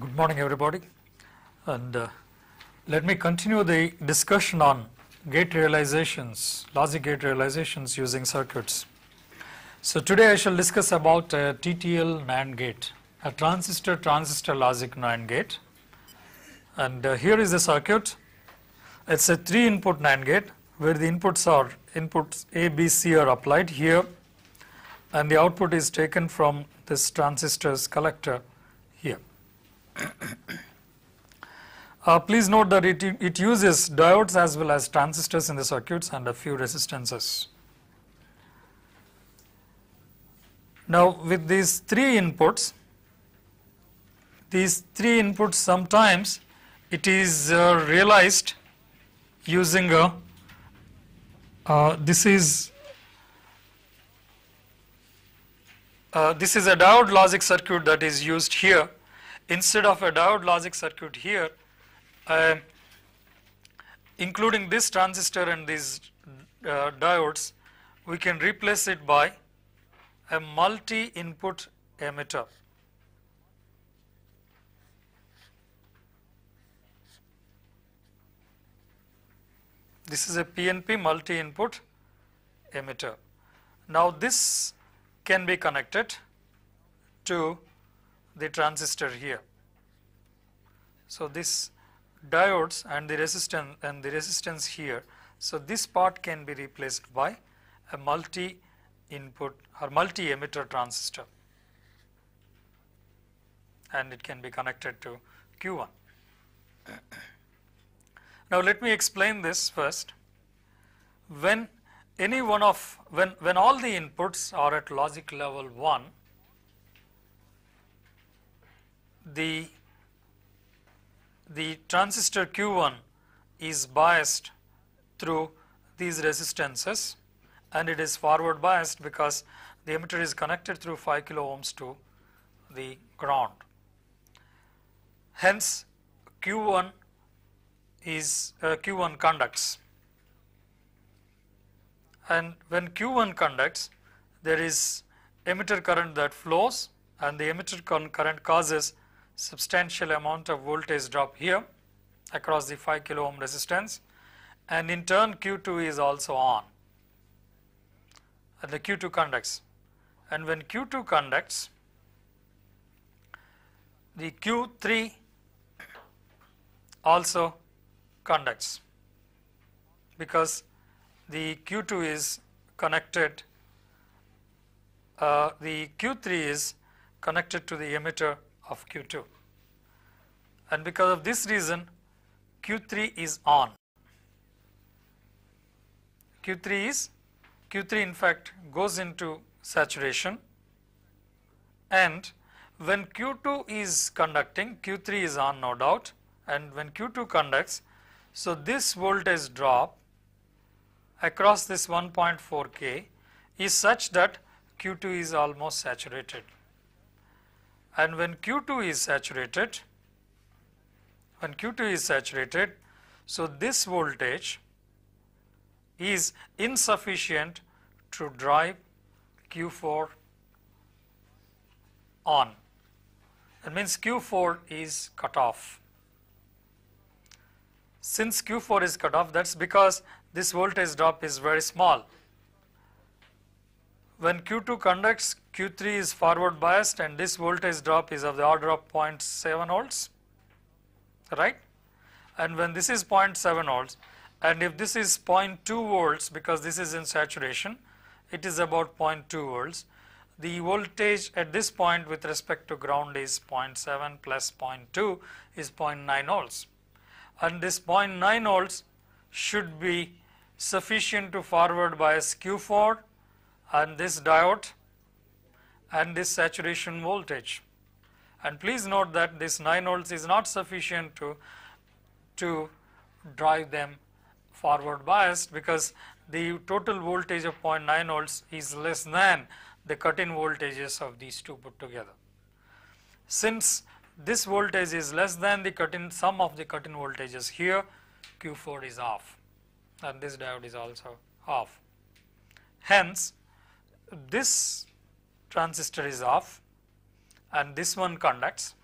Good morning, everybody, and let me continue the discussion on gate realizations, logic gate realizations using circuits. So today I shall discuss about a TTL NAND gate, a transistor logic NAND gate, and here is the circuit. It's a 3-input NAND gate where the inputs A, B, C are applied here, and the output is taken from this transistor's collector here. Please note that it uses diodes as well as transistors in the circuits and a few resistances. Now with these three inputs sometimes it is realized using this is a diode logic circuit that is used here. Instead of a diode logic circuit here, including this transistor and these diodes, we can replace it by a multi-input emitter. This is a PNP multi-input emitter. Now this can be connected to the transistor here. So this diodes and the resistance here, so this part can be replaced by a multi-input or multi-emitter transistor, and it can be connected to Q1. Now let me explain this first. When all the inputs are at logic level 1, the transistor Q1 is biased through these resistances, and it is forward biased because the emitter is connected through 5 kilo ohms to the ground. Hence Q1 conducts, and when Q1 conducts, there is emitter current that flows, and the emitter current causes substantial amount of voltage drop here across the 5 kilo ohm resistance, and in turn Q2 is also on, and the Q2 conducts, and when Q2 conducts, the Q3 also conducts because the Q2 is connected, the Q3 is connected to the emitter of Q2, and because of this reason Q3 is on. Q3 in fact goes into saturation, and when Q2 is conducting, Q3 is on, no doubt, and when Q2 conducts, so this voltage drop across this 1.4K is such that Q2 is almost saturated. And when Q2 is saturated, so this voltage is insufficient to drive Q4 on. That means Q4 is cut off. Since Q4 is cut off, that's because this voltage drop is very small. When Q2 conducts, Q3 is forward biased, and this voltage drop is of the order of 0.7 volts, right? And when this is 0.7 volts, and if this is 0.2 volts, because this is in saturation, it is about 0.2 volts. The voltage at this point with respect to ground is 0.7 plus 0.2 is 0.9 volts. And this 0.9 volts should be sufficient to forward bias Q4 and this diode and this saturation voltage. And please note that this 9 volts is not sufficient to drive them forward biased, because the total voltage of 0.9 volts is less than the cut-in voltages of these two put together. Since this voltage is less than the sum of the cut-in voltages here, Q4 is off, and this diode is also off. Hence this transistor is off, and this one conducts,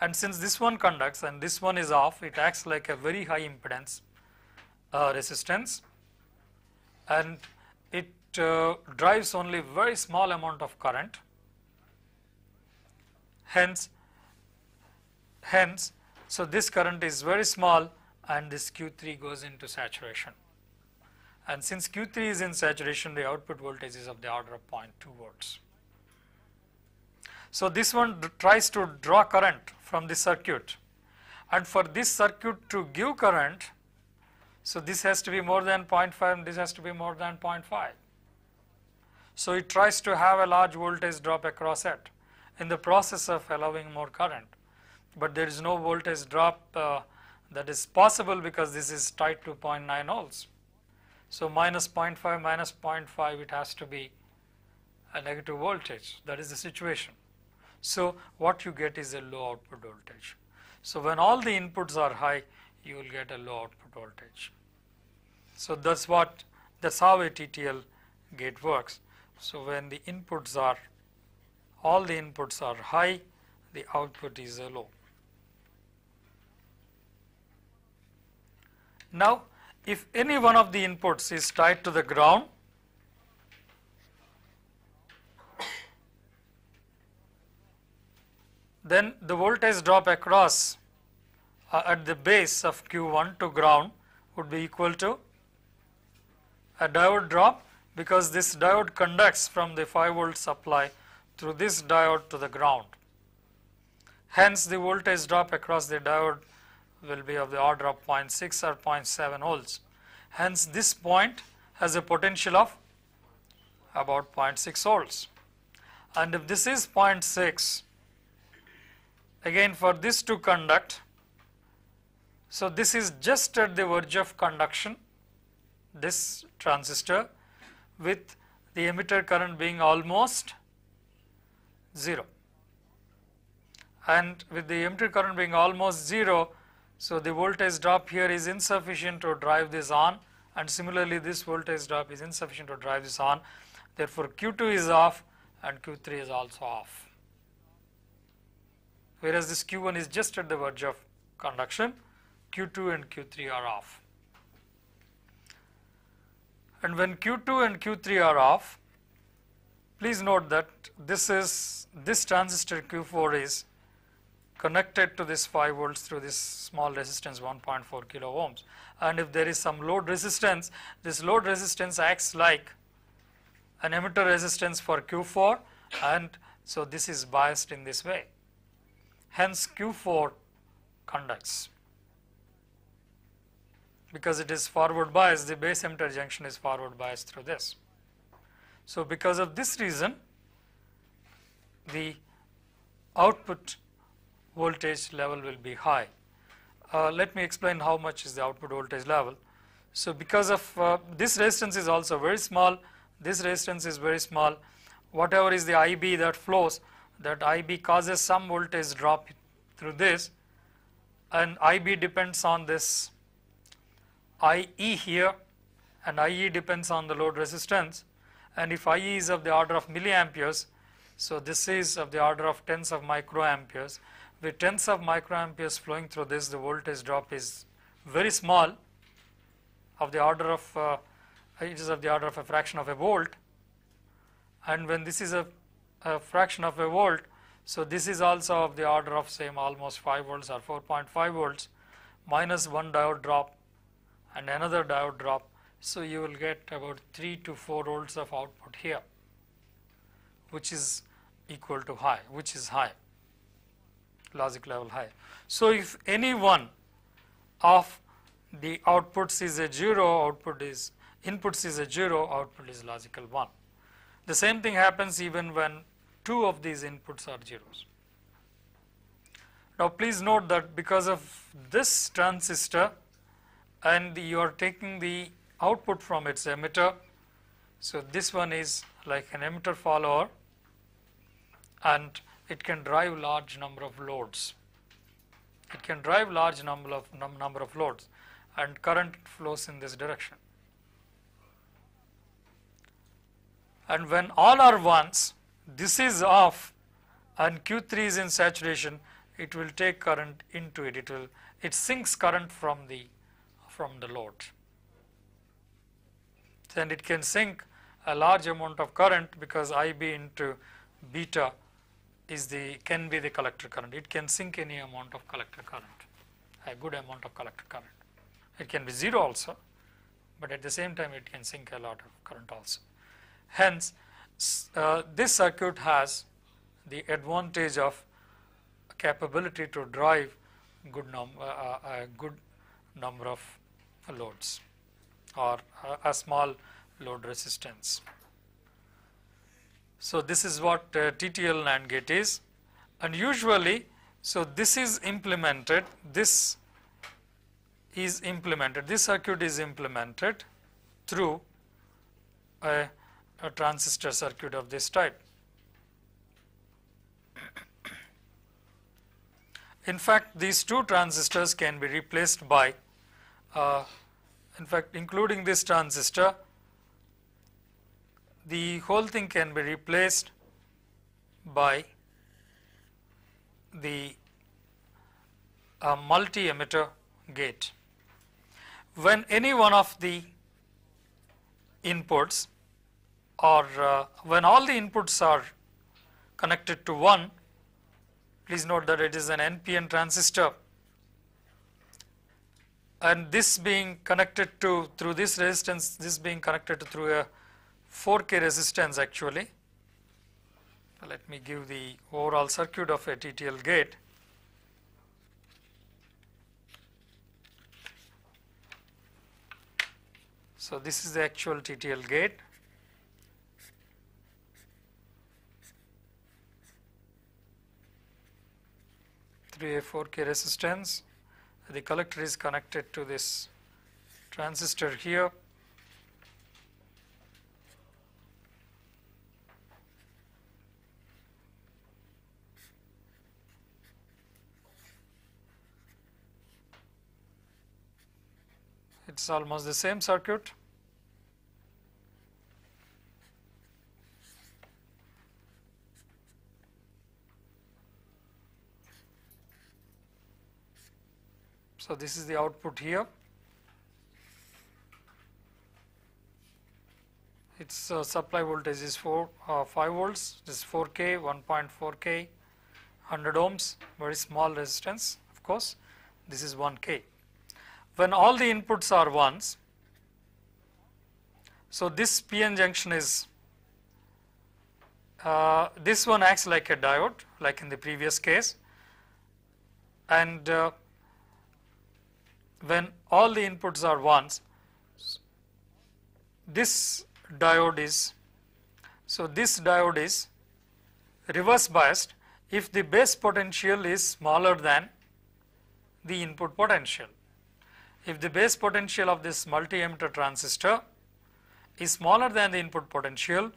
and since this one conducts and this one is off, it acts like a very high impedance resistance, and it drives only very small amount of current. Hence, so this current is very small and this Q3 goes into saturation. And since Q3 is in saturation, the output voltage is of the order of 0.2 volts. So this one tries to draw current from this circuit, and for this circuit to give current, so this has to be more than 0.5 and this has to be more than 0.5. So it tries to have a large voltage drop across it in the process of allowing more current, but there is no voltage drop that is possible because this is tied to 0.9 volts. So minus 0.5 minus 0.5, it has to be a negative voltage. That is the situation. So what you get is a low output voltage. So when all the inputs are high, you will get a low output voltage. So that's how a TTL gate works. So when the inputs are, all the inputs are high, the output is low. Now, if any one of the inputs is tied to the ground, then the voltage drop across at the base of Q1 to ground would be equal to a diode drop, because this diode conducts from the 5 volt supply through this diode to the ground. Hence, the voltage drop across the diode will be of the order of 0.6 or 0.7 volts. Hence, this point has a potential of about 0.6 volts. And if this is 0.6, again for this to conduct, so this is just at the verge of conduction, this transistor, with the emitter current being almost 0. And with the emitter current being almost 0, so the voltage drop here is insufficient to drive this on, and similarly this voltage drop is insufficient to drive this on. Therefore, Q2 is off and Q3 is also off. Whereas this Q1 is just at the verge of conduction, Q2 and Q3 are off. And when Q2 and Q3 are off, please note that this transistor Q4 is connected to this 5 volts through this small resistance 1.4 kilo ohms. And if there is some load resistance, this load resistance acts like an emitter resistance for Q4, and so this is biased in this way. Hence Q4 conducts. Because it is forward biased, the base emitter junction is forward biased through this. So because of this reason, the output voltage level will be high. Let me explain how much is the output voltage level. So because of this resistance is also very small, this resistance is very small, whatever is the IB that flows, that IB causes some voltage drop through this, and IB depends on this IE here, and IE depends on the load resistance, and if IE is of the order of milliamperes, so this is of the order of tens of microamperes. With tens of microamperes flowing through this, the voltage drop is very small, of the order of it is of the order of a fraction of a volt, and when this is a fraction of a volt, so this is also of the order of say almost 5 volts or 4.5 volts minus one diode drop and another diode drop, so you will get about 3 to 4 volts of output here, which is equal to high, which is high, logic level high. So if any one of the outputs is a 0, inputs is a 0, output is logical 1. The same thing happens even when 2 of these inputs are zeros. Now please note that because of this transistor, and you are taking the output from its emitter, so this one is like an emitter follower, and it can drive large number of loads. It can drive large number of loads, and current flows in this direction. And when all are ones, this is off and Q3 is in saturation, it will take current into it. It sinks current from the load. Then it can sink a large amount of current because IB into beta can be the collector current. It can sink any amount of collector current, a good amount of collector current. It can be 0 also, but at the same time it can sink a lot of current also. Hence, this circuit has the advantage of capability to drive a good number of loads or a small load resistance. So, this is what TTL NAND gate is, and usually, so this is implemented, this circuit is implemented through a transistor circuit of this type. In fact, these two transistors can be replaced by, in fact, including this transistor, the whole thing can be replaced by the multi-emitter gate. When any one of the inputs or when all the inputs are connected to one, please note that it is an NPN transistor, and this being connected to through this resistance, this being connected to through a 4K resistance actually. Let me give the overall circuit of a TTL gate. So, this is the actual TTL gate. Through a 4K resistance, the collector is connected to this transistor here. It is almost the same circuit. So, this is the output here. Its supply voltage is 5 volts, this is 4K, 1.4K, 100 ohms, very small resistance of course, this is 1K. When all the inputs are ones, so this PN junction is, this one acts like a diode like in the previous case, and when all the inputs are ones, this diode is, so this diode is reverse biased if the base potential is smaller than the input potential. If the base potential of this multi-emitter transistor is smaller than the input potential,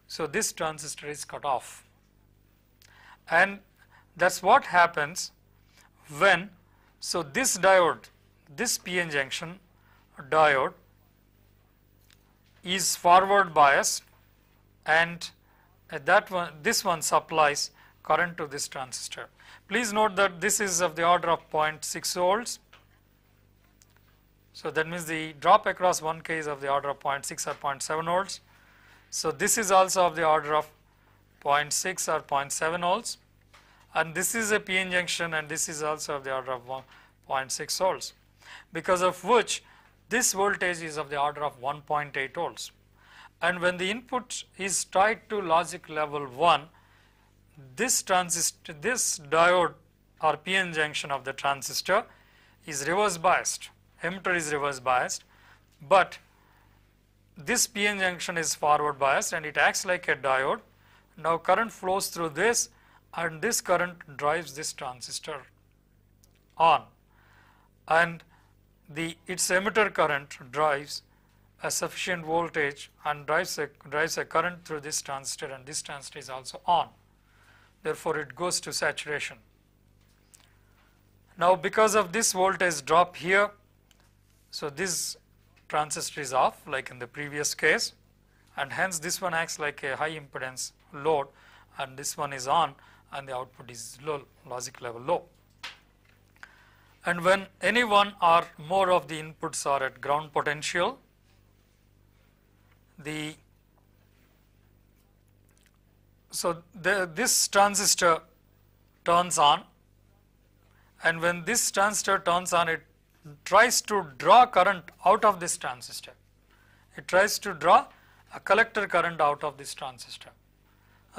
so this transistor is cut off, and that is what happens when, so this diode, this PN junction diode is forward biased, and that one, this one supplies current to this transistor. Please note that this is of the order of 0.6 volts. So, that means the drop across 1K is of the order of 0.6 or 0.7 volts. So, this is also of the order of 0.6 or 0.7 volts, and this is a PN junction, and this is also of the order of 0.6 volts, because of which this voltage is of the order of 1.8 volts. And when the input is tied to logic level 1, this transistor, this diode or PN junction of the transistor is reverse biased, emitter is reverse biased, but this PN junction is forward biased and it acts like a diode. Now, current flows through this, and this current drives this transistor on, and its emitter current drives a sufficient voltage and drives a current through this transistor, and this transistor is also on. Therefore, it goes to saturation. Now, because of this voltage drop here, so this transistor is off like in the previous case, and hence this one acts like a high impedance load, and this one is on and the output is low, logic level low. And when any one or more of the inputs are at ground potential, this transistor turns on, and when this transistor turns on, it tries to draw current out of this transistor. It tries to draw a collector current out of this transistor.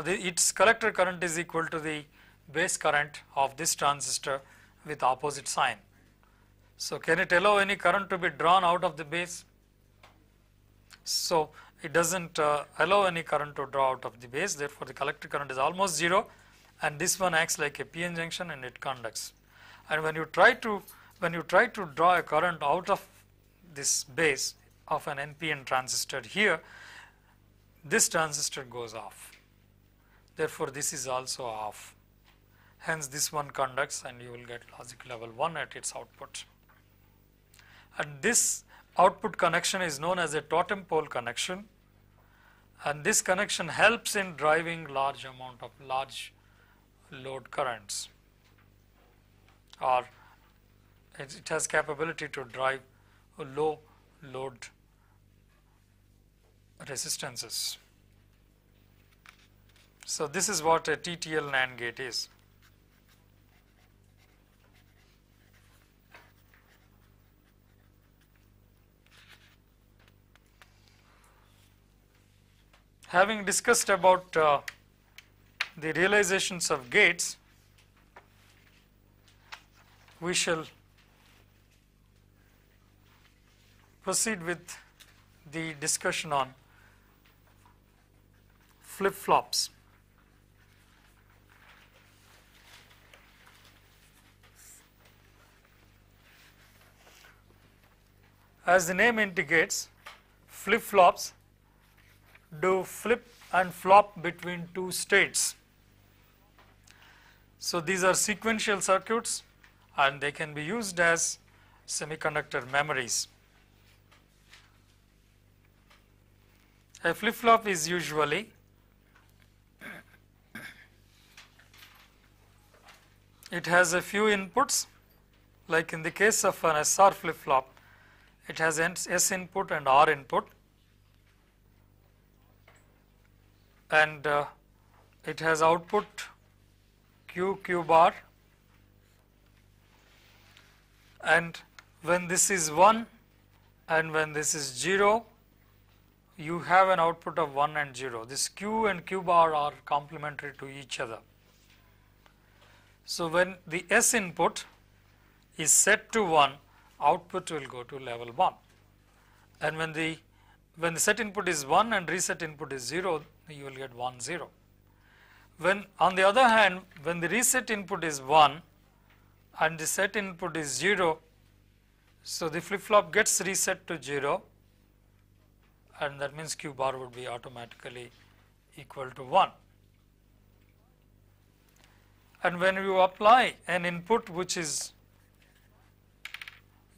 Its collector current is equal to the base current of this transistor with opposite sign. So, can it allow any current to be drawn out of the base? So, it does not allow any current to draw out of the base, therefore, the collector current is almost 0, and this one acts like a PN junction and it conducts. And when you try to draw a current out of this base of an NPN transistor here, this transistor goes off. Therefore, this is also off. Hence, this one conducts and you will get logic level 1 at its output. And this output connection is known as a totem pole connection, and this connection helps in driving large load currents, or it has capability to drive low load resistances. So, this is what a TTL NAND gate is. Having discussed about the realizations of gates, we shall proceed with the discussion on flip-flops. As the name indicates, flip-flops do flip and flop between two states. So, these are sequential circuits and they can be used as semiconductor memories. A flip-flop is usually it has a few inputs, like in the case of an SR flip-flop, it has S input and R input, and it has output Q bar, and when this is 1 and when this is 0, you have an output of 1 and 0. This Q and Q bar are complementary to each other. So, when the S input is set to 1, output will go to level 1, and when the set input is 1 and reset input is 0, you will get 1 0. When on the other hand, when the reset input is 1 and the set input is 0, so the flip-flop gets reset to 0, and that means Q bar would be automatically equal to 1. And when you apply an input which is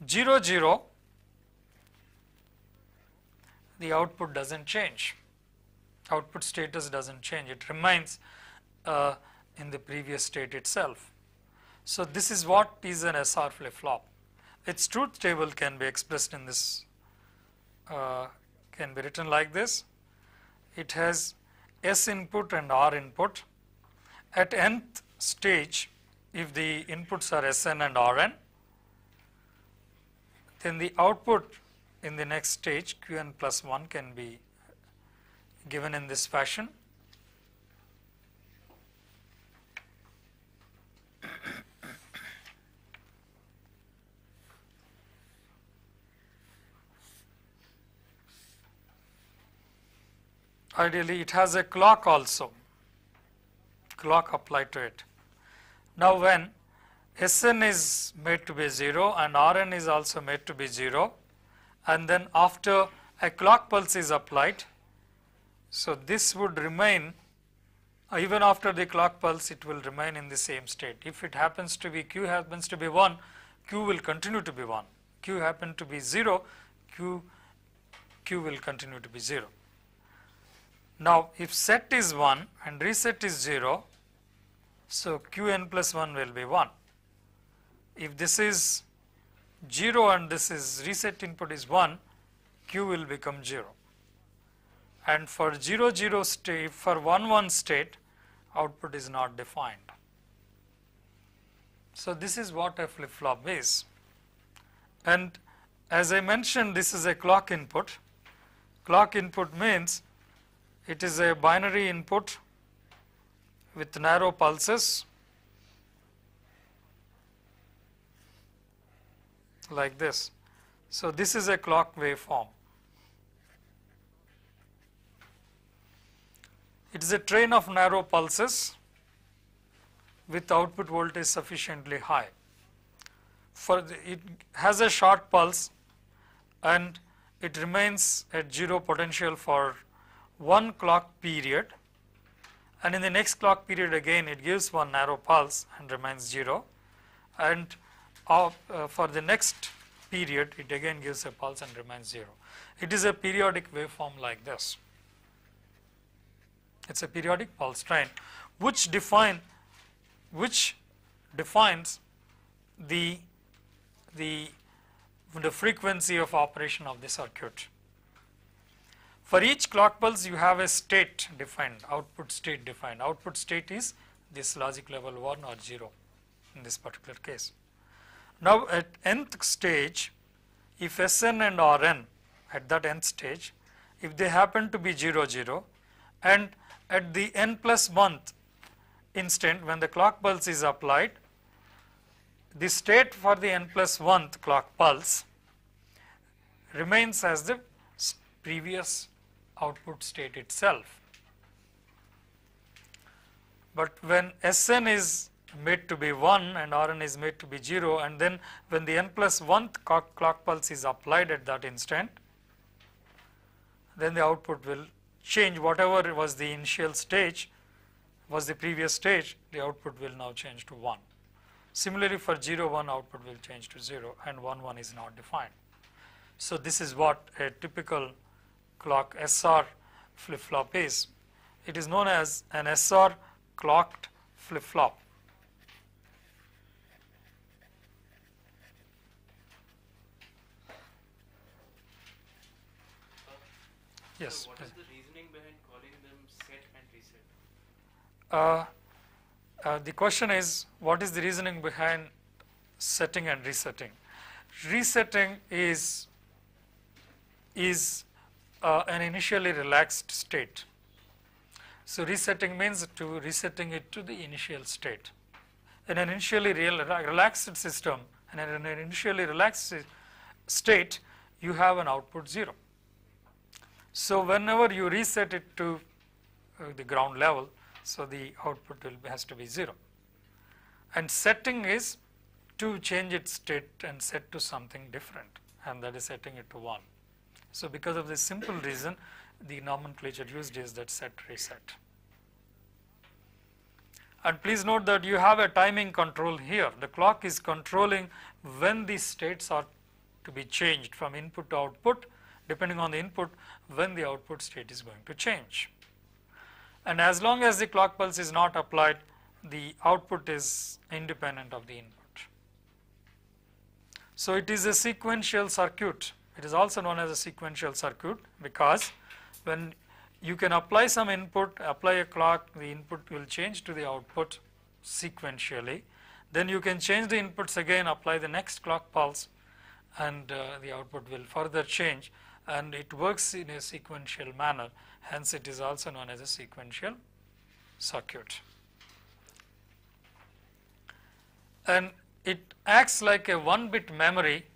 0 0, the output does not change, output status does not change, it remains in the previous state itself. So, this is what is an SR flip-flop. Its truth table can be expressed in this, can be written like this. It has S input and R input. At nth stage, if the inputs are Sn and Rn, then the output in the next stage Qn plus 1 can be given in this fashion. Ideally, it has a clock also, clock applied to it. Now, when Sn is made to be 0 and Rn is also made to be 0, and then after a clock pulse is applied, so this would remain even after the clock pulse, it will remain in the same state. If it happens to be Q happens to be 1, Q will continue to be 1. Q happen to be 0, Q will continue to be 0. Now, if set is 1 and reset is 0, so Qn plus 1 will be 1. If this is 0 and this is reset input is 1, Q will become 0. And for 0 0 state, for 1 1 state, output is not defined. So this is what a flip flop is. And as I mentioned, this is a clock input. Clock input means it is a binary input with narrow pulses like this. So this is a clock waveform. It is a train of narrow pulses with output voltage sufficiently high. It has a short pulse and it remains at 0 potential for 1 clock period, and in the next clock period again it gives one narrow pulse and remains 0, and for the next period it again gives a pulse and remains 0. It is a periodic waveform like this. It is a periodic pulse train which defines the frequency of operation of the circuit. For each clock pulse you have a state defined, output state defined. Output state is this logic level 1 or 0 in this particular case. Now at nth stage, if Sn and Rn at that nth stage, if they happen to be 0 0, and at the n plus 1th instant when the clock pulse is applied, the state for the n plus 1th clock pulse remains as the previous output state itself. But when Sn is made to be 1 and Rn is made to be 0, and then when the n plus 1th clock pulse is applied at that instant, then the output will change. Whatever was the initial stage, was the previous stage, the output will now change to 1. Similarly, for 0 1 output will change to 0 and 1 1 is not defined. So this is what a typical clock SR flip flop is. It is known as an SR clocked flip flop. Yes. So what is the reasoning behind calling them set and reset? The question is, what is the reasoning behind setting and resetting? Resetting is an initially relaxed state. So resetting means resetting it to the initial state. In an initially relaxed system, and in an initially relaxed state, you have an output 0. So whenever you reset it to the ground level, so the output has to be 0. And setting is to change its state and set to something different, and that is setting it to 1. So because of this simple reason, the nomenclature used is that set reset. And please note that you have a timing control here. The clock is controlling when the states are to be changed from input to output, depending on the input, when the output state is going to change. And as long as the clock pulse is not applied, the output is independent of the input. So it is a sequential circuit. It is also known as a sequential circuit because when you can apply some input, apply a clock, the input will change to the output sequentially. Then you can change the inputs again, apply the next clock pulse, and the output will further change, and it works in a sequential manner. Hence it is also known as a sequential circuit. And it acts like a 1-bit memory,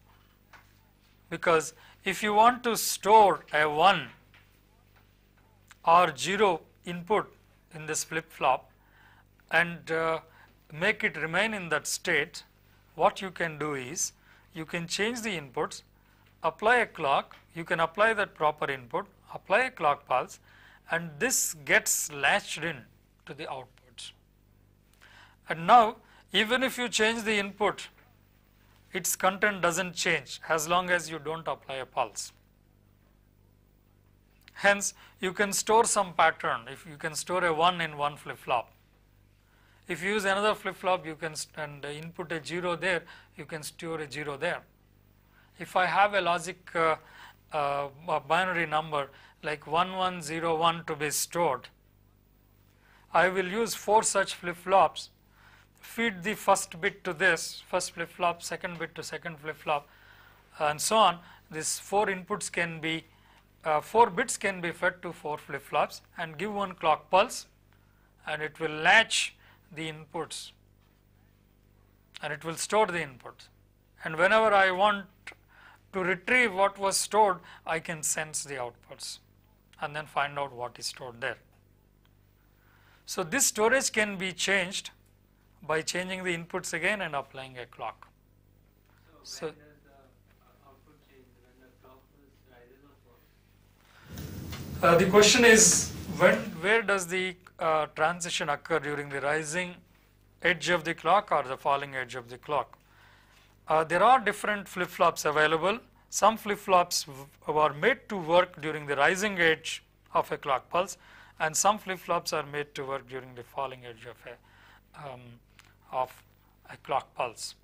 because if you want to store a 1 or 0 input in this flip flop and make it remain in that state, what you can do is you can change the inputs, apply a clock, you can apply that proper input, apply a clock pulse, and this gets latched in to the outputs. And now even if you change the input, its content doesn't change as long as you don't apply a pulse. Hence, you can store some pattern. If you can store a 1 in one flip-flop. If you use another flip-flop, you can input a 0 there, you can store a 0 there. If I have a logic a binary number like 1101 to be stored, I will use 4 such flip-flops, feed the first bit to this first flip-flop, second bit to second flip-flop, and so on. These 4 inputs can be 4 bits can be fed to 4 flip-flops and give one clock pulse, and it will latch the inputs and it will store the inputs, and whenever I want to retrieve what was stored, I can sense the outputs and then find out what is stored there. So this storage can be changed by changing the inputs again and applying a clock. So when does the output change, when the clock rises or falls? The question is, where does the transition occur, during the rising edge of the clock or the falling edge of the clock? There are different flip-flops available. Some flip-flops are made to work during the rising edge of a clock pulse, and some flip-flops are made to work during the falling edge of a clock pulse.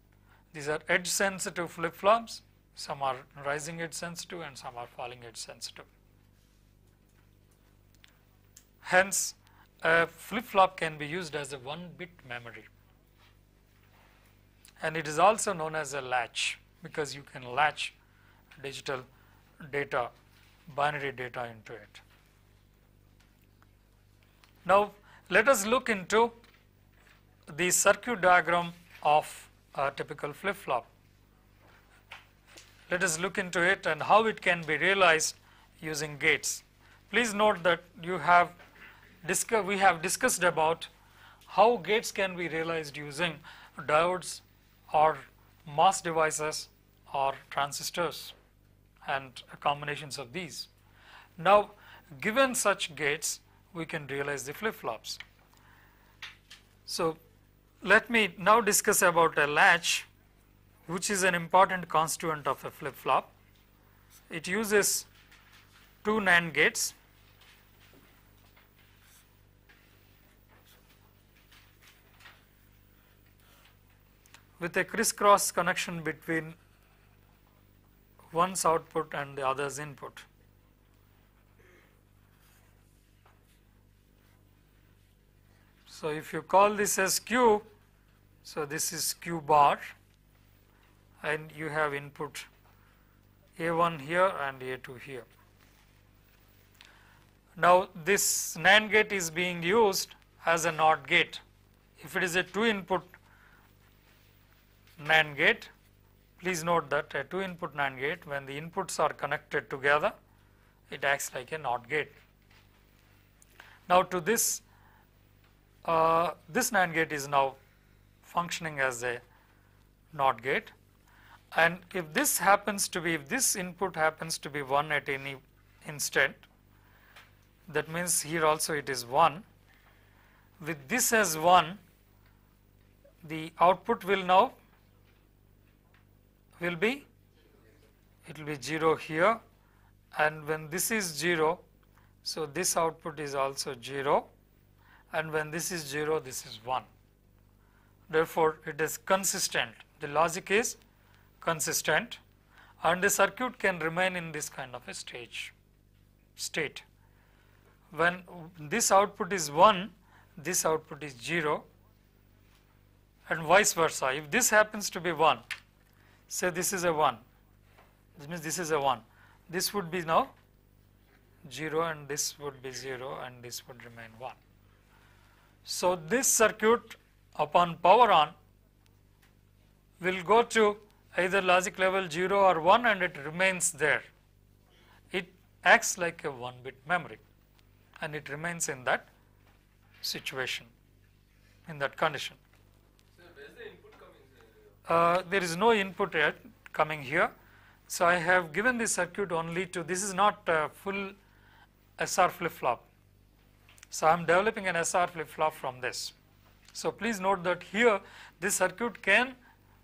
These are edge sensitive flip-flops. Some are rising edge sensitive and some are falling edge sensitive. Hence, a flip-flop can be used as a 1-bit memory, and it is also known as a latch because you can latch digital data, binary data into it. Now, let us look into the circuit diagram of a typical flip-flop. Let us look into it and how it can be realized using gates. Please note that we have discussed about how gates can be realized using diodes or MOS devices or transistors and combinations of these. Now, given such gates, we can realize the flip-flops. So, let me now discuss about a latch, which is an important constituent of a flip-flop. It uses 2 NAND gates. With a crisscross connection between one's output and the other's input. So, if you call this as Q, so this is Q bar, and you have input A1 here and A2 here. Now, this NAND gate is being used as a NOT gate. If it is a 2-input NAND gate, please note that a 2-input NAND gate, when the inputs are connected together, it acts like a NOT gate. Now, to this NAND gate is now functioning as a NOT gate, and if this input happens to be 1 at any instant, that means here also it is 1. With this as 1, the output will now be 0 here, and when this is 0, so this output is also 0, and when this is 0, this is 1. Therefore, it is consistent, the logic is consistent, and the circuit can remain in this kind of a state. When this output is 1, this output is 0, and vice versa. If this happens to be 1, say this is a 1, this means this is a 1, this would be now 0, and this would be 0, and this would remain 1. So, this circuit upon power on will go to either logic level 0 or 1, and it remains there. It acts like a 1-bit memory, and it remains in that situation, in that condition. So, where is the input coming? There is no input yet coming here. So, I have given this circuit only to, this is not a full SR flip-flop. So, I am developing an SR flip-flop from this. So, please note that here this circuit can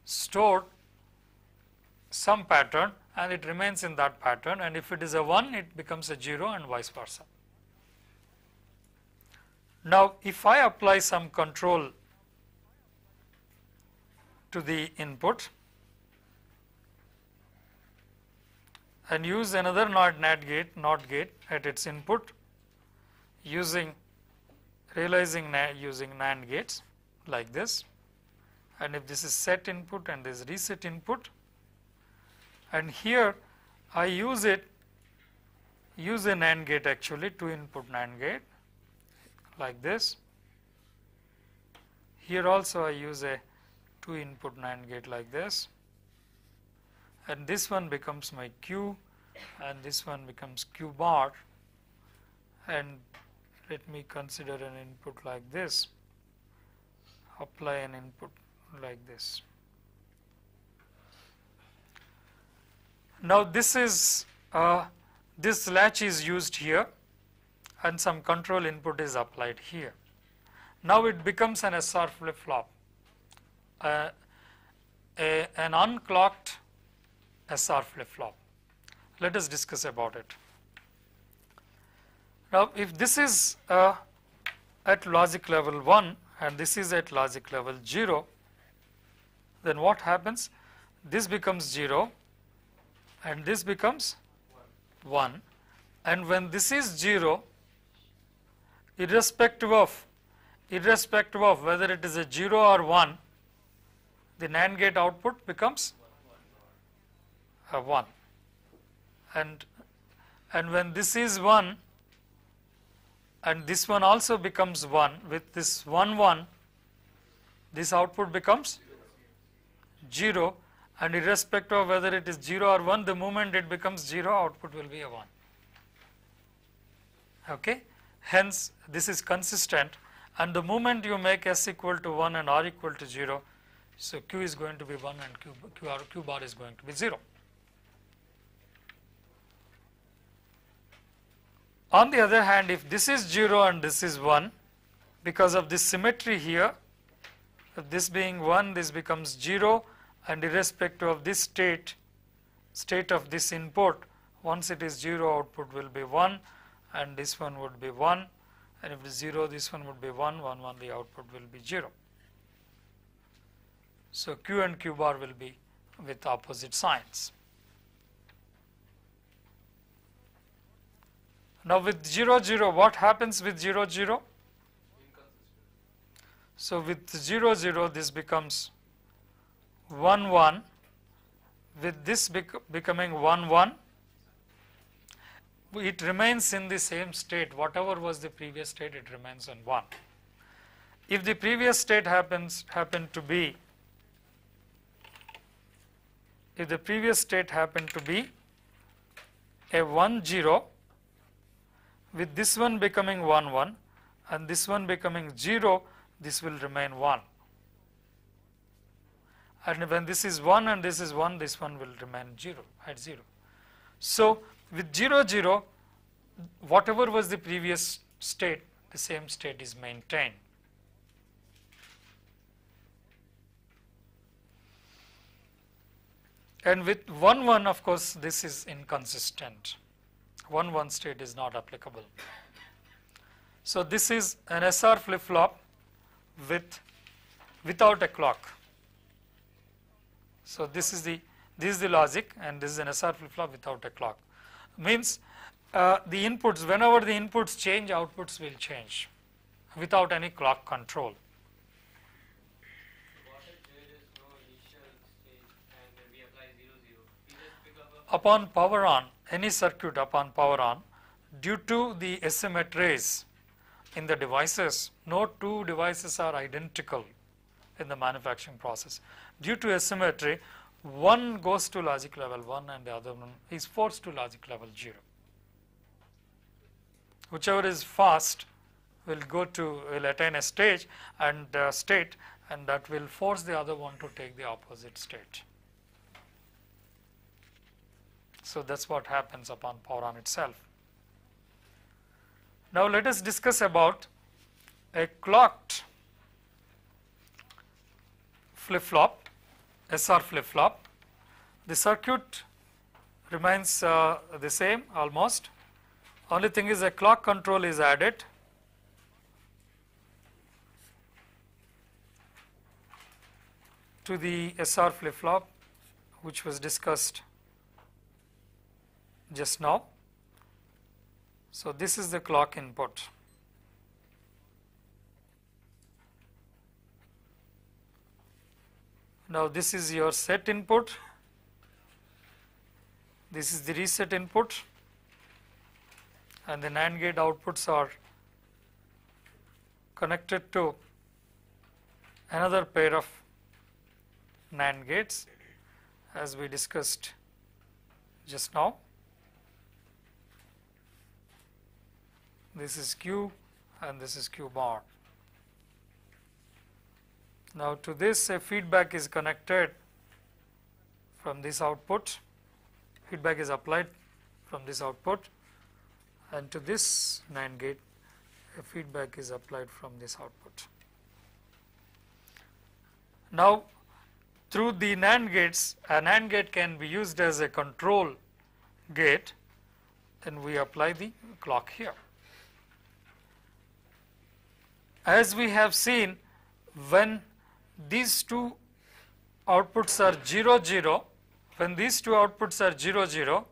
store some pattern and it remains in that pattern, and if it is a 1 it becomes a 0 and vice versa. Now, if I apply some control to the input and use another NOT gate at its input using using NAND gates like this, and if this is set input and this is reset input, and here I use a NAND gate, actually 2 input NAND gate like this. Here also I use a 2 input NAND gate like this, and this one becomes my Q and this one becomes Q bar, and let me consider an input like this, apply an input like this. Now this is this latch is used here and some control input is applied here. Now it becomes an SR flip-flop, an unclocked SR flip-flop. Let us discuss about it. Now if this is at logic level 1 and this is at logic level 0, then what happens? This becomes 0 and this becomes 1, and when this is 0, irrespective of whether it is a 0 or 1, the NAND gate output becomes a 1, and when this is 1 and this one also becomes 1, with this 1 1, this output becomes 0, and irrespective of whether it is 0 or 1, the moment it becomes 0, output will be a 1. Okay? Hence this is consistent, and the moment you make S equal to 1 and R equal to 0, so Q is going to be 1 and Q bar is going to be 0. On the other hand, if this is 0 and this is 1, because of this symmetry here, if this being 1, this becomes 0, and irrespective of this state of this input, once it is 0, output will be 1, and this one would be 1, and if it is 0, this one would be 1, 1, 1, the output will be 0. So Q and Q bar will be with opposite signs. Now with 0 0, what happens with 0 0? So with 0 0, this becomes 1 1, with this becoming 1 1, it remains in the same state. Whatever was the previous state, it remains on 1. If the previous state happened to be a 1 0, with this one becoming 1 1 and this one becoming 0, this will remain 1. And when this is 1 and this is 1, this one will remain 0 at 0. So with 0 0, whatever was the previous state, the same state is maintained. And with 1 1, of course, this is inconsistent. 1 1 state is not applicable. So this is an SR flip-flop without a clock. So this is the logic, and this is an SR flip-flop without a clock. Means the inputs, whenever the inputs change, outputs will change without any clock control. What if there is no initial stage and then we apply 0 0? We just pick up a Upon power on, any circuit upon power on, due to the asymmetries in the devices, no two devices are identical in the manufacturing process. Due to asymmetry, one goes to logic level 1 and the other one is forced to logic level 0. Whichever is fast will attain a stage and state, and that will force the other one to take the opposite state. So that's what happens upon power on itself. Now let us discuss about a clocked flip-flop, SR flip-flop. The circuit remains the same almost. Only thing is a clock control is added. To the SR flip-flop, which was discussed just now. So, this is the clock input. Now, this is your set input, this is the reset input, and the NAND gate outputs are connected to another pair of NAND gates as we discussed just now. This is Q and this is Q bar. Now, to this a feedback is connected from this output, feedback is applied from this output, and to this NAND gate a feedback is applied from this output. Now, through the NAND gates, a NAND gate can be used as a control gate, then we apply the clock here. As we have seen, when these two outputs are 0, 0, when these two outputs are 0, 0,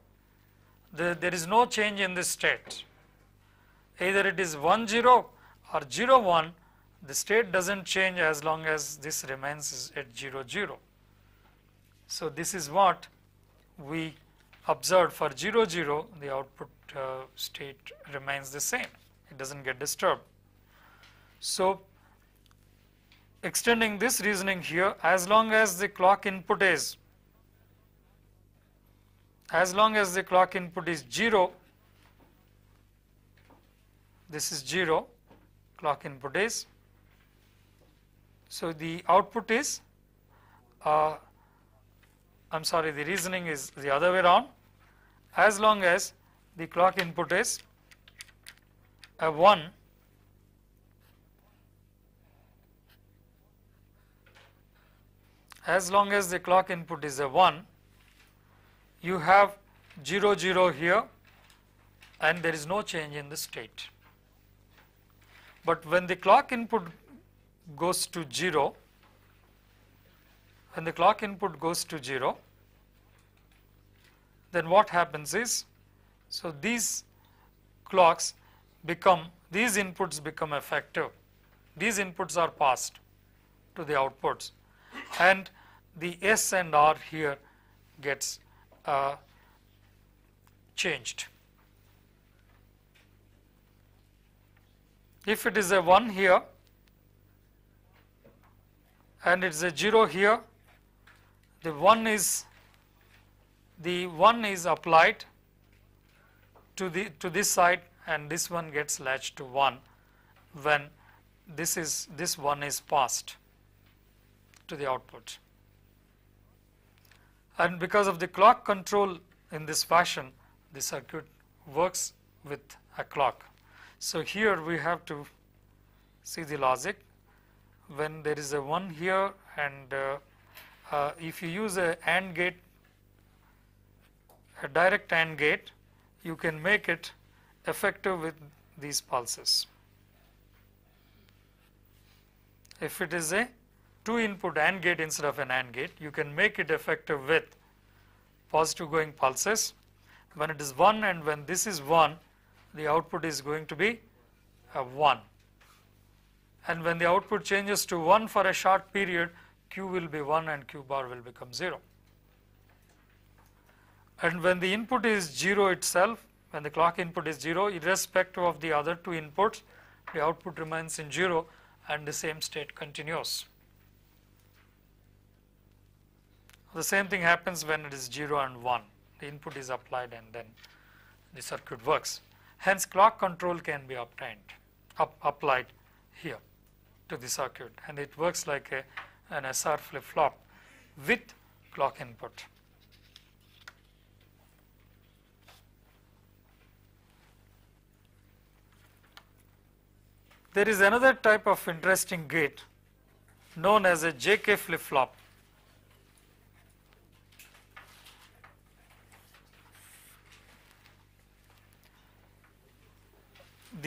there is no change in the state. Either it is 1, 0 or 0, 1, the state does not change as long as this remains at 0, 0. So, this is what we observed for 0, 0, the output state remains the same, it does not get disturbed. So, extending this reasoning here, as long as the clock input is 0, this is 0, clock input is, so the output is I am sorry, the reasoning is the other way around. As long as the clock input is a 1, as long as the clock input is a 1, you have 0, 0 here and there is no change in the state. But when the clock input goes to 0, when the clock input goes to 0, then what happens is, so these clocks become, these inputs become effective, these inputs are passed to the outputs and the S and R here gets changed. If it is a 1 here and it is a 0 here, the 1 is applied to this side and this one gets latched to 1 when this 1 is passed to the output. And because of the clock control in this fashion, the circuit works with a clock. So, here we have to see the logic. When there is a 1 here and if you use a AND gate, a direct AND gate, you can make it effective with these pulses. If it is a 2 input AND gate instead of an AND gate, you can make it effective with positive going pulses. When it is 1 and when this is 1, the output is going to be a 1. And when the output changes to 1 for a short period, Q will be 1 and Q bar will become 0. And when the input is 0 itself, when the clock input is 0, irrespective of the other two inputs, the output remains in 0 and the same state continues. The same thing happens when it is 0 and 1. The input is applied and then the circuit works. Hence, clock control can be applied here to the circuit, and it works like an SR flip-flop with clock input. There is another type of interesting gate known as a JK flip-flop.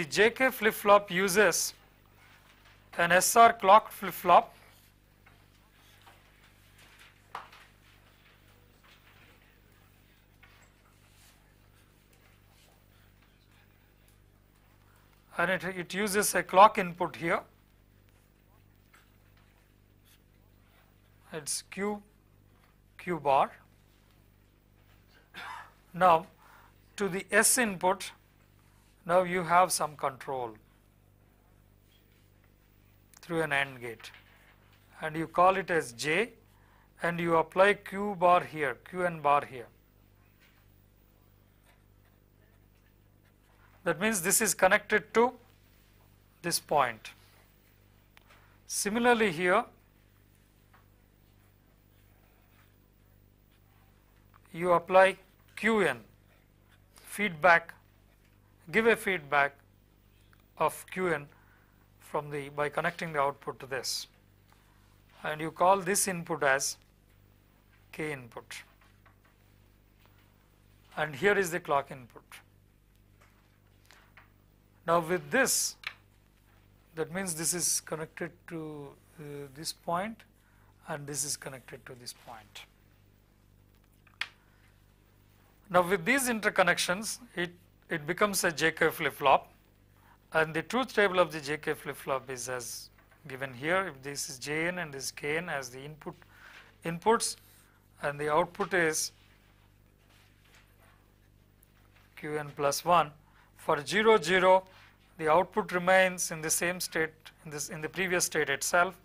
the JK flip-flop uses an SR clock flip-flop and it uses a clock input here. It's Q bar. Now to the S input, now you have some control through an AND gate, and you call it as J, and you apply Q bar here, Qn bar here. That means this is connected to this point. Similarly here, you apply Qn, feedback, give a feedback of Qn from by connecting the output to this, and you call this input as K input, and here is the clock input. Now with this, that means this is connected to this point, and this is connected to this point. Now with these interconnections, it becomes a JK flip-flop, and the truth table of the JK flip-flop is as given here. If this is Jn and this is Kn as the inputs, and the output is Qn plus 1. For 0, 0, the output remains in the same state, in the previous state itself,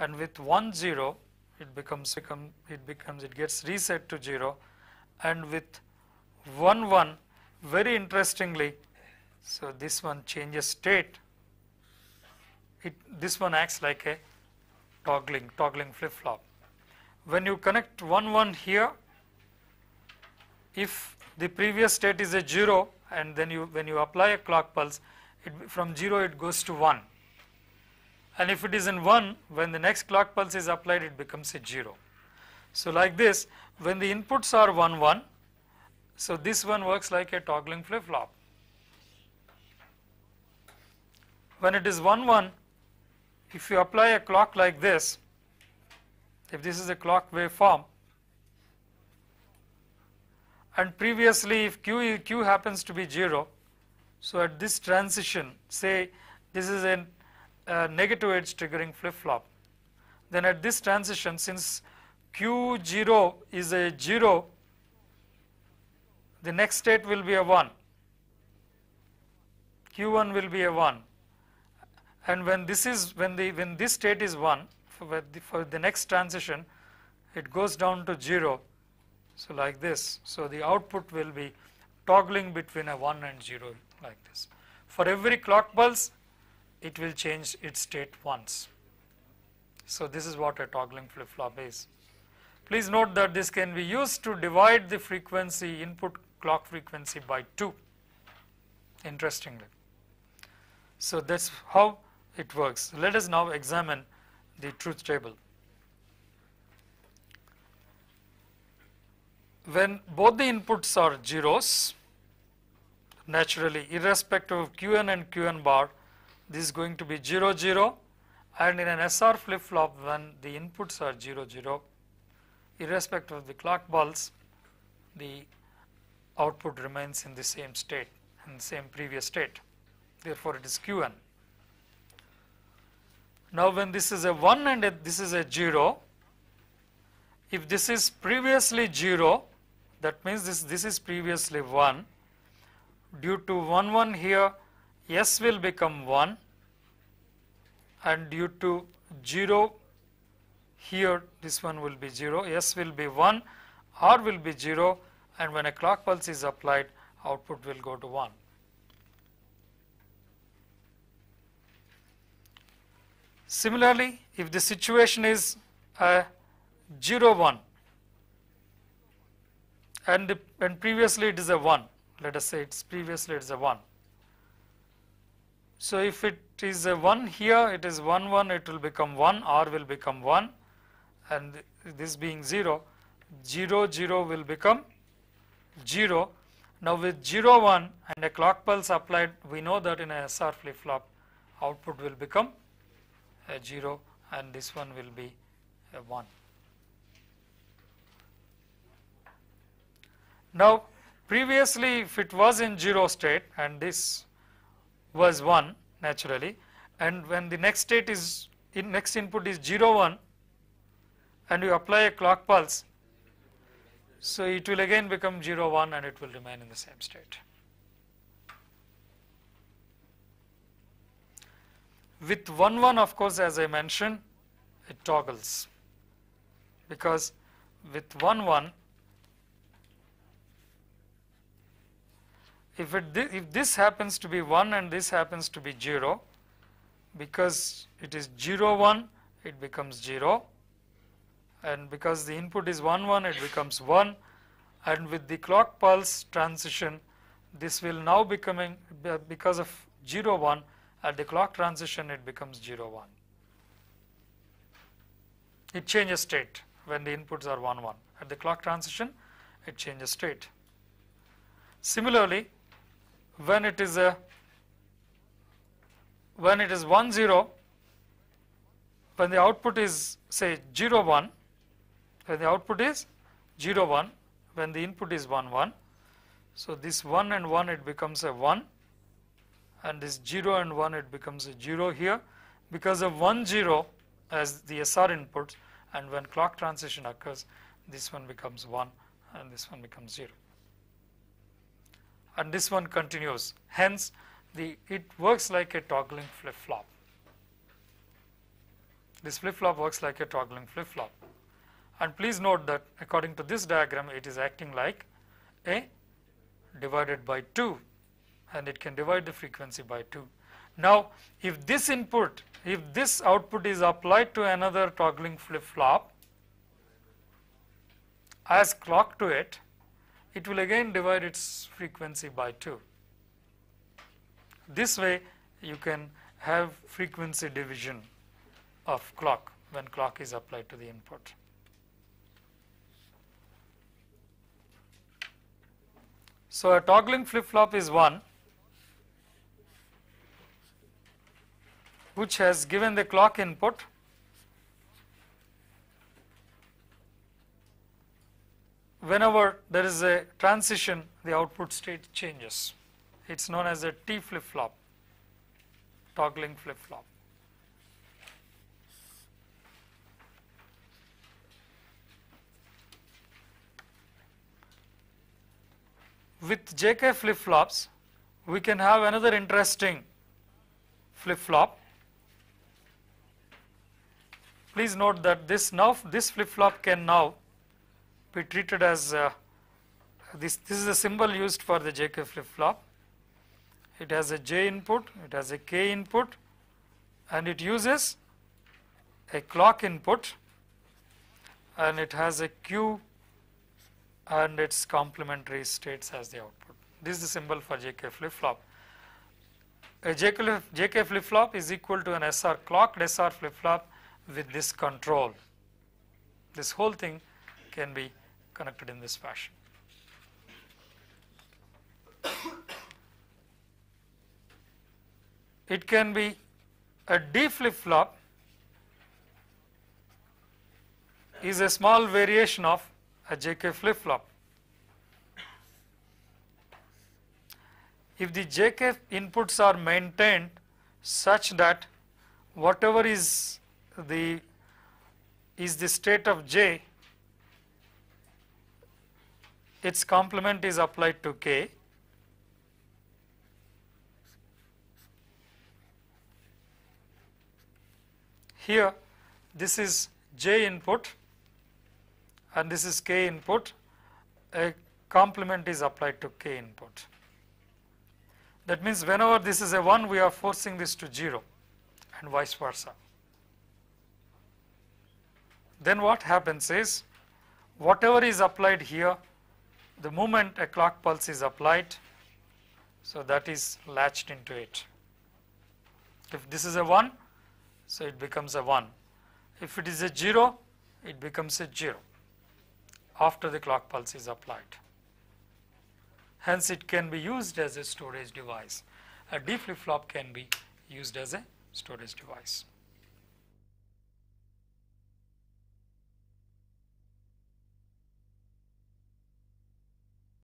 and with 1, 0, it gets reset to 0, and with 1, 1, very interestingly, so this one changes state. This one acts like a toggling flip-flop. When you connect 1, 1 here, if the previous state is a 0, and then when you apply a clock pulse, from 0 it goes to 1, and if it is in 1, when the next clock pulse is applied, it becomes a 0. So like this, when the inputs are 1, 1, so this one works like a toggling flip-flop. When it is 1, 1, if you apply a clock like this, if this is a clock waveform, and previously if Q happens to be 0, so at this transition, say this is a negative edge triggering flip-flop, then at this transition, since Q0 is a 0, the next state will be a 1, Q1 will be a 1, and when this state is 1, for the next transition, it goes down to 0, so like this. So the output will be toggling between a 1 and 0 like this. For every clock pulse, it will change its state once. So this is what a toggling flip-flop is. Please note that this can be used to divide the frequency, input clock frequency by 2, interestingly. So that's how it works. Let us now examine the truth table. When both the inputs are zeros, naturally irrespective of Qn and Qn bar, this is going to be 0, 0, and in an SR flip-flop, when the inputs are 0, 0, irrespective of the clock pulse, the output remains in the same state, in the same previous state. Therefore, it is Qn. Now, when this is a 1 and this is a 0, if this is previously 0, that means this is previously 1. Due to 1, 1 here, S will become 1, and due to 0 here, this one will be 0, S will be 1, R will be 0, and when a clock pulse is applied, output will go to 1. Similarly, if the situation is 0, 1, and previously it is a 1, let us say previously it is a 1. So if it is a 1 here, it is 1, 1, it will become 1, R will become 1, and this being 0, 0, 0 will become 0, Now with 0 1 and a clock pulse applied, we know that in a SR flip flop output will become a 0 and this one will be a 1. Now previously if it was in 0 state and this was 1 naturally, and when the next state is next input is 0 1 and you apply a clock pulse, so it will again become 0 1 and it will remain in the same state. With 1 1, of course, as I mentioned, it toggles, because with 1 1 if this happens to be 1 and this happens to be 0, because it is 0 1 it becomes 0, and because the input is 1 1 it becomes 1, and with the clock pulse transition this will now becoming, because of 0 1 at the clock transition it becomes 0 1. It changes state when the inputs are 1 1. At the clock transition it changes state. Similarly, when it is 1 0, when the output is say 0 1, when the output is 0 1, when the input is 1 1, so this 1 and 1 it becomes a 1, and this 0 and 1 it becomes a 0 here, because of 1 0 as the SR input, and when clock transition occurs this one becomes 1 and this one becomes 0, and this one continues. Hence it works like a toggling flip flop. This flip flop works like a toggling flip flop, and please note that according to this diagram it is acting like a divided by 2, and it can divide the frequency by 2. Now if this input, if this output is applied to another toggling flip flop as clock to it, it will again divide its frequency by 2. This way you can have frequency division of clock when clock is applied to the input. So a toggling flip flop is one which has given the clock input whenever there is a transition the output state changes. It is known as a T flip flop, toggling flip flop. With JK flip flops we can have another interesting flip flop. Please note that this flip flop can now be treated as this is the symbol used for the JK flip flop. It has a J input, it has a K input, and it uses a clock input, and it has a Q and its complementary states as the output. This is the symbol for JK flip flop. A JK flip flop is equal to an SR clocked SR flip flop with this control. This whole thing can be connected in this fashion. It can be a D flip flop is a small variation of a JK flip flop. If the JK inputs are maintained such that whatever is the state of J, its complement is applied to K. Here this is J input and this is K input, a complement is applied to K input. That means whenever this is a 1 we are forcing this to 0 and vice versa. Then what happens is whatever is applied here, the moment a clock pulse is applied, so that is latched into it. If this is a 1, so it becomes a 1. If it is a 0, it becomes a 0 after the clock pulse is applied. hence it can be used as a storage device. A D flip-flop can be used as a storage device.